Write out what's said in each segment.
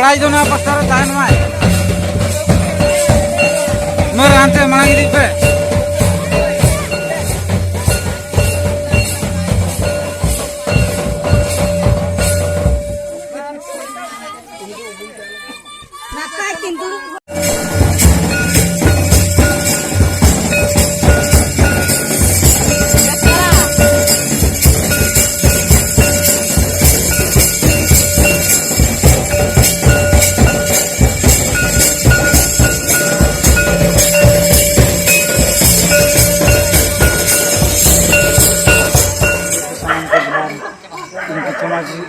prize दोनों पस्तार ताहन my मेरे हाथ से मांगी दी पे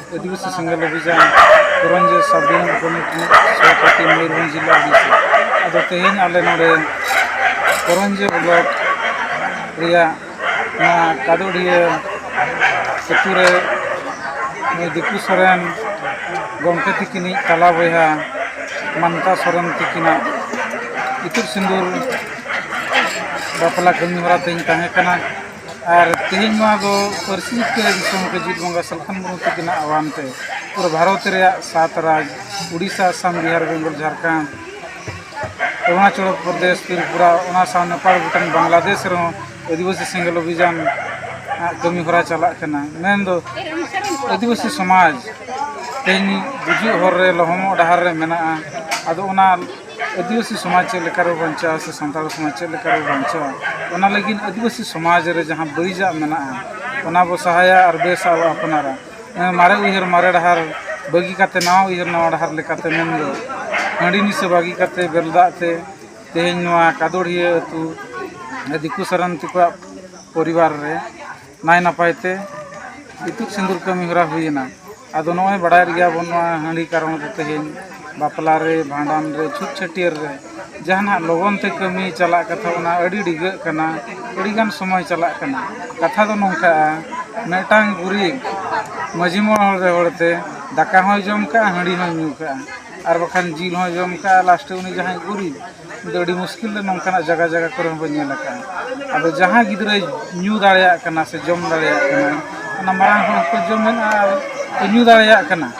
आदिवासी संगल अभियान करंज सब डिवीजन कमिटी सभापति मयूरभंज जिला उड़ीसा अदो तेहेन आले नोडे करंज ब्लॉक रिया ना कादोड़िया सतुरे दिकु सोरेन गमके तिकिनी तला बयहा ममता सोरेन तिकिना इतुर सिंदूर बापला कमी हरा तेन ताहे कना और तेहन पार्सी के दिसम के जीत बंगा सलखन मुर्मू तकिना आह्वानते पूरा भारत रे 7 राज्य उड़ीसा असम बिहार बेंगल झारखंड अरुणाचल प्रदेश त्रिपुरा नेपाल भूटान बांग्लादेश आदिवासी संगल अभियान कमी हरा चला मेन दो आदिवासी समाज तेहन बुझी हर रे लहमो डहार रे मेना आदो आदिवासी समाज चेलेका बंचा से सानताल समाज चेलेका बंचा लगी आदिवासी समाज रे जहाँ बड़ीजा मेना बो सहाया और बेस अब अपनारा मारे उहर मारे डहार बगी काते नवा उहर नवा डहार लेकाते मेन दो हांडी निसे बागी काते बेलदाते तेहन कादोड़िया अतु दिकु सरन तिको परिवार रे नाय नपायते इतुक सिंदूर कमी हरा हुईना आदो नय बड़ाय गया बन हांडी कारण तेहन बापला रे भांडान रे छुट छटियर रे जहाना लगन ते कमी चला कथा उना अड़ी डिगे कना अड़ीगान समय चला कना कथा दो नोंका मेटांग गुरी मजी मोड़ रे होड़ते दाका होय जम का हांडी होय न्यू का और बखान जील होय जम का लास्ट उनी जहां गुरी अड़ी मुश्किल रे नोंका जगह जगह करे बनेला का अब जहां गिदरे न्यू दाड़िया कना से जम दाड़िया कना ना मांग हो को जम न्यू दाड़िया कना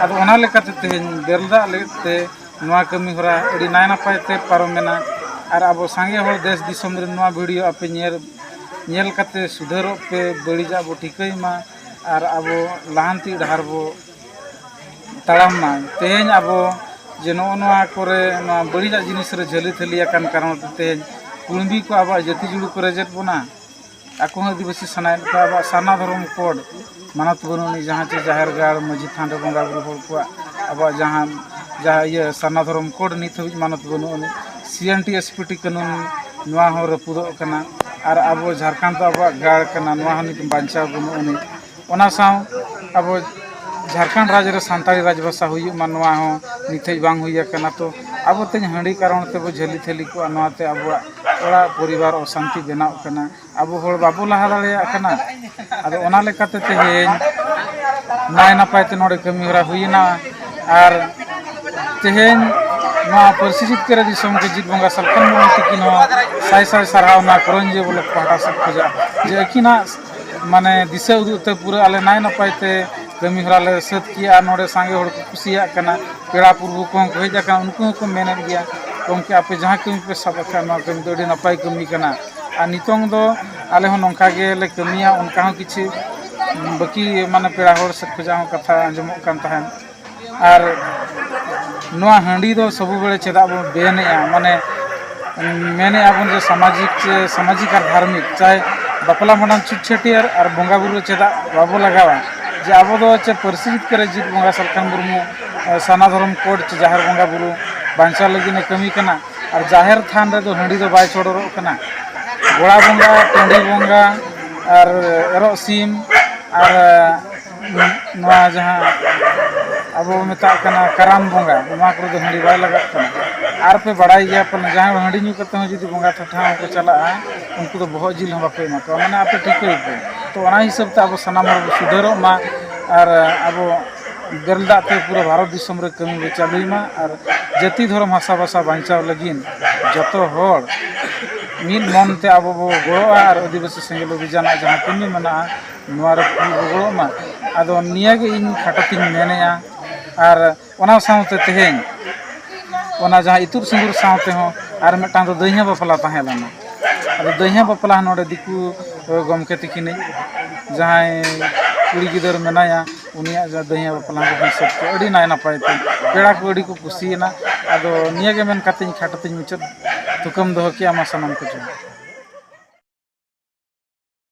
अब ओना लेकाते तेहन बेलदा लेते नवा कमी हरा अड़ी नाय नपायते पारमेना और अब सांगे हर देश दिसम रे नवा वीडियो आपे नेल काते सुधारो पे बड़ीजा बो ठिकैमा और अब लाहांती डहार बो ताड़ामना तेहन अब जे नवा करे नवा बड़ीजा जिनिस रे झली थलिया कान कारण तेहन कुणबी को अब जाति जुड़ू करे जेट बोना आको आदिवासी सनाय को अब साना धर्म कोड मानत बनुनी जहाँ चे जाहिर गाड़ मजी थान रे बंगा बुरु हर को अब जहाँ ये साना धर्म कोड नित हबी मानत बनुनी CNT SPT कानून नवा हो रपुदो कना और अब झारखंड तो अब गाड़ कना नवा हो नित बांचा बनुनी ओना साव अब झारखंड राज्य रे सांताली राजभाषा हुई मानवा हो निथे बांग हुई कना तो अब तेज हांडी कारण ते बो झली थली को नवाते अब ओड़ा परिवार अशांति बेनाव कना अब होड़ बाबू लहा दाड़िया कना आदो ओना लेकाते तेहेन नाय नपायते नोडे कमी हरा हुईना और तेहेन नवा परिसित करे दिसम के जीत बंगा सलखन मुर्मू तिकिन हो साय साय सारहावना करंजे बोले पाटा सब खोजा जे अकिना माने दिशा उदुते पूरा आले नाय नपायते कमी हरा ले सत किया नोडे सांगे होड़ को खुशिया कना पेड़ा पुरबु को हेजा का उनको को मेनन गया क्योंकि आपे जहाँ कमी पे सब कमी तो अड़ी नपाय कमी कना और नितोंग दो आले हो नोंका गे ले कमिया उनका हो किछि बाकी माने पेड़ा होड़ से खोजा कथा आंजमो कान ताहन और नोआ हांडी दो सब बेले चेदा बो बेनेया माने मेने आबन जो सामाजिक और धार्मिक चाहे बापला मडान छुट छटियर और बंगा बुरु चेदा बाबो लगावा जे अब दो चे परिसित करे जीत बंगा सलखन मुर्मू साना धर्म कोड चे जाहिर बंगा बुरु बांचा लगी ने कमी कना और जाहिर थान रे दो हांडी दो बाय छोड़ो कना गोड़ा बंगा टंडी बंगा और एरो सीम और नवा जहाँ अब मेता कना कराम बंगा नवा को दो हांडी बाय लगा कना और पे बड़ाई गया पर जहाँ हांडी न्यू करते हो जुदी बंगा ठठा को चला उनको तो बहुत जिल हम बापे मा तो माने आपे ठीक पे तो ओना हिसाब ते अब सनाम सुधारो मा और अब बेलदाते पूरा भारत दिसम रे कमी चालुमा और जाति धर्म भाषा भाषा बांचाव लगिन जतो होड़ मिल मनते अब बो गड़ोआ और आदिवासी संगल अभियान जहाँ कमी मना नवा रे गड़ोमा आदो निया गे इन खाटतिन मेनेया और ᱚᱱᱟ ᱥᱟᱶᱛᱮ ᱛᱮᱦᱮᱧ ᱚᱱᱟ ᱡᱟᱦᱟᱸ ᱤᱛᱩᱫ ᱥᱤᱸᱫᱩᱨ ᱥᱟᱶᱛᱮ ᱦᱚᱸ ᱟᱨ ᱢᱤᱫᱴᱟᱝ ᱫᱚ ᱫᱟᱹᱭᱦᱟᱹ ᱵᱟᱯᱞᱟ ᱛᱟᱦᱮᱸ ᱞᱮᱱᱟ ᱟᱫᱚ ᱫᱟᱹᱭᱦᱟᱹ ᱵᱟᱯᱞᱟ ᱱᱚᱰᱮ ᱫᱤᱠᱩ ᱜᱚᱢᱠᱮ ᱛᱟᱹᱠᱤᱱᱤᱡ ᱡᱟᱦᱟᱸᱭ ᱠᱩᱲᱤ ᱜᱤᱫᱟᱹᱨ ᱢᱮᱱᱟᱭᱟ ᱩᱱᱤᱭᱟᱜ ᱫᱟᱹᱭᱦᱟᱹ ᱵᱟᱯᱞᱟ ᱦᱚᱸ ᱦᱤᱥᱟᱹᱵ ᱛᱮ ᱟᱹᱰᱤ ᱱᱟᱯᱟᱭ ᱛᱮ ᱯᱮᱲᱟ ᱠᱚ ᱟᱹᱰᱤ ᱠᱚ ᱠᱩᱥᱤᱭᱮᱱᱟ ᱟᱫᱚ ᱱᱤᱭᱟᱹᱜᱮ ᱢᱮᱱ ᱠᱟᱛᱮᱧ ᱠᱷᱟᱴᱚ ᱛᱮᱧ ᱢᱩᱪᱟᱹᱫ ᱛᱩᱠᱟᱹᱢ ᱫᱚᱦᱚ ᱠᱮᱜᱼᱟ ᱢᱟ ᱥᱟᱱᱟᱢ ᱠᱚ ᱡᱚᱦᱟᱨ